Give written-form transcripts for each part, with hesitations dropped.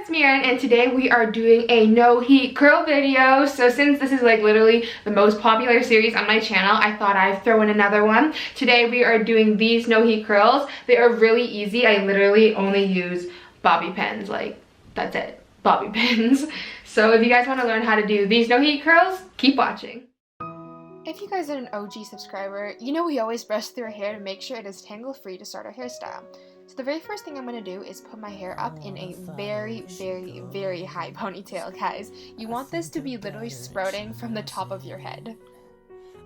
it's me, Erin, and today we are doing a no heat curl video. So since this is like literally the most popular series on my channel, I thought I'd throw in another one. Today we are doing these no heat curls. They are really easy. I literally only use bobby pins, like that's it, bobby pins. So if you guys want to learn how to do these no heat curls, keep watching. If you guys are an OG subscriber, you know we always brush through our hair to make sure it is tangle free to start our hairstyle. So the very first thing I'm going to do is put my hair up in a very high ponytail, guys. You want this to be literally sprouting from the top of your head.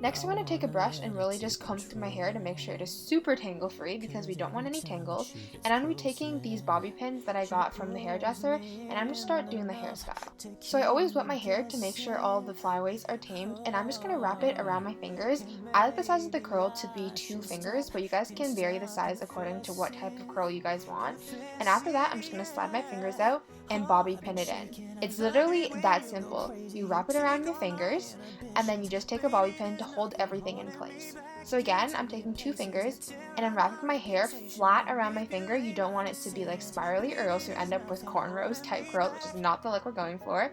Next, I'm going to take a brush and really just comb through my hair to make sure it is super tangle free because we don't want any tangles. And I'm going to be taking these bobby pins that I got from the hairdresser and I'm going to start doing the hairstyle. So I always wet my hair to make sure all the flyaways are tamed, and I'm just going to wrap it around my fingers. I like the size of the curl to be 2 fingers, but you guys can vary the size according to what type of curl you guys want. And after that, I'm just going to slide my fingers out and bobby pin it in. It's literally that simple. You wrap it around your fingers and then you just take a bobby pin to hold everything in place. So again, I'm taking 2 fingers and I'm wrapping my hair flat around my finger. You don't want it to be like spirally or else you end up with cornrows type curls, which is not the look we're going for.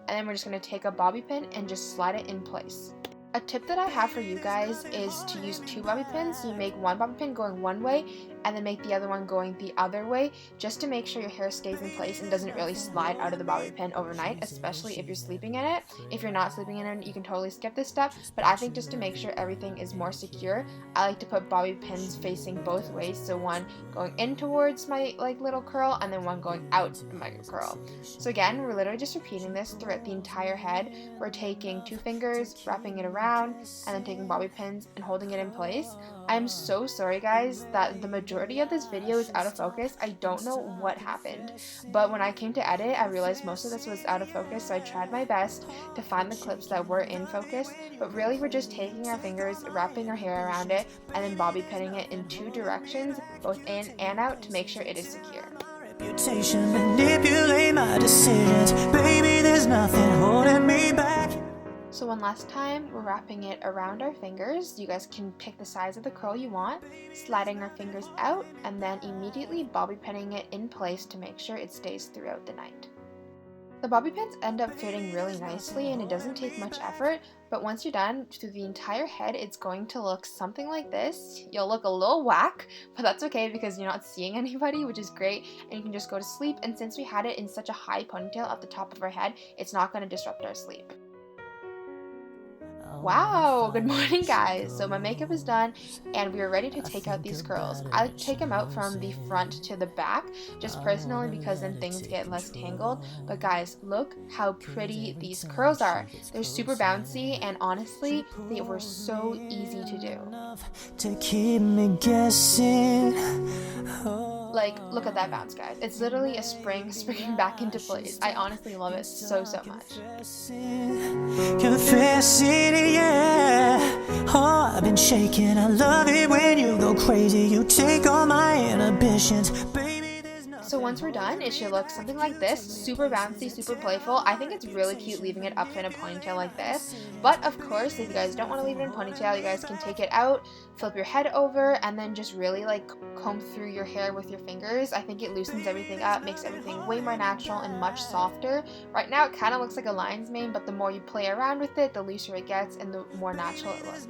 And then we're just going to take a bobby pin and just slide it in place. A tip that I have for you guys is to use 2 bobby pins. You make one bobby pin going one way and then make the other one going the other way, just to make sure your hair stays in place and doesn't really slide out of the bobby pin overnight, especially if you're sleeping in it. If you're not sleeping in it, you can totally skip this step, but I think just to make sure everything is more secure, I like to put bobby pins facing both ways, so one going in towards my like little curl and then one going out in my curl. So again, we're literally just repeating this throughout the entire head. We're taking 2 fingers, wrapping it around, and then taking bobby pins and holding it in place. I'm so sorry guys that the majority of this video is out of focus. I don't know what happened, but when I came to edit, I realized most of this was out of focus, so I tried my best to find the clips that were in focus. But really, we're just taking our fingers, wrapping our hair around it, and then bobby pinning it in 2 directions, both in and out, to make sure it is secure. Manipulate my decisions. Baby, there's nothing holding me back. So one last time, we're wrapping it around our fingers. You guys can pick the size of the curl you want, sliding our fingers out, and then immediately bobby pinning it in place to make sure it stays throughout the night. The bobby pins end up fitting really nicely and it doesn't take much effort, but once you're done, through the entire head, it's going to look something like this. You'll look a little whack, but that's okay because you're not seeing anybody, which is great, and you can just go to sleep. And since we had it in such a high ponytail at the top of our head, it's not going to disrupt our sleep. Wow, good morning guys. So my makeup is done and we are ready to take out these curls. I like to take them out from the front to the back, just personally because then things get less tangled. But guys, look how pretty these curls are. They're super bouncy and honestly, they were so easy to do. To keep me guessing. Like, look at that bounce, guys. It's literally a spring springing back into place. I honestly love it so much. Confess it, yeah. Oh, I've been shaking. I love it when you go crazy. You take all my inhibitions, baby. So once we're done, it should look something like this. Super bouncy, super playful. I think it's really cute leaving it up in a ponytail like this. But of course, if you guys don't want to leave it in a ponytail, you guys can take it out, flip your head over, and then just really like comb through your hair with your fingers. I think it loosens everything up, makes everything way more natural and much softer. Right now, it kind of looks like a lion's mane, but the more you play around with it, the looser it gets and the more natural it looks.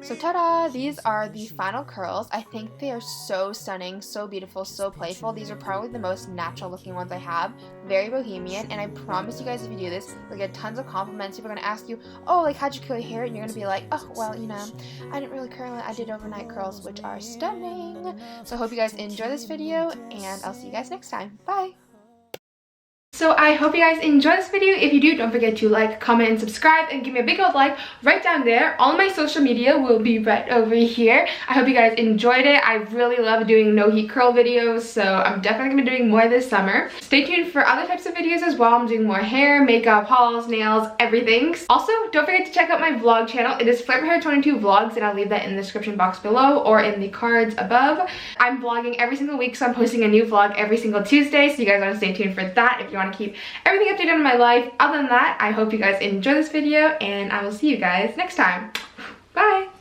So ta-da! These are the final curls. I think they are so stunning, so beautiful, so playful. These are probably the most natural looking ones I have. Very bohemian, and I promise you guys if you do this, you'll get tons of compliments. People are going to ask you, oh, like how'd you curl your hair? And you're going to be like, oh, well, you know, I didn't really curl it. I did overnight curls, which are stunning. So I hope you guys enjoy this video, and I'll see you guys next time. Bye! So I hope you guys enjoyed this video. If you do, don't forget to like, comment, and subscribe, and give me a big old like right down there. All my social media will be right over here. I hope you guys enjoyed it. I really love doing no heat curl videos, so I'm definitely gonna be doing more this summer. Stay tuned for other types of videos as well. I'm doing more hair, makeup, hauls, nails, everything. Also, don't forget to check out my vlog channel. It is FlameHair22 Vlogs, and I'll leave that in the description box below or in the cards above. I'm vlogging every single week, so I'm posting a new vlog every single Tuesday, so you guys want to stay tuned for that if you want to keep everything updated on my life. Other than that, I hope you guys enjoy this video and I will see you guys next time. Bye!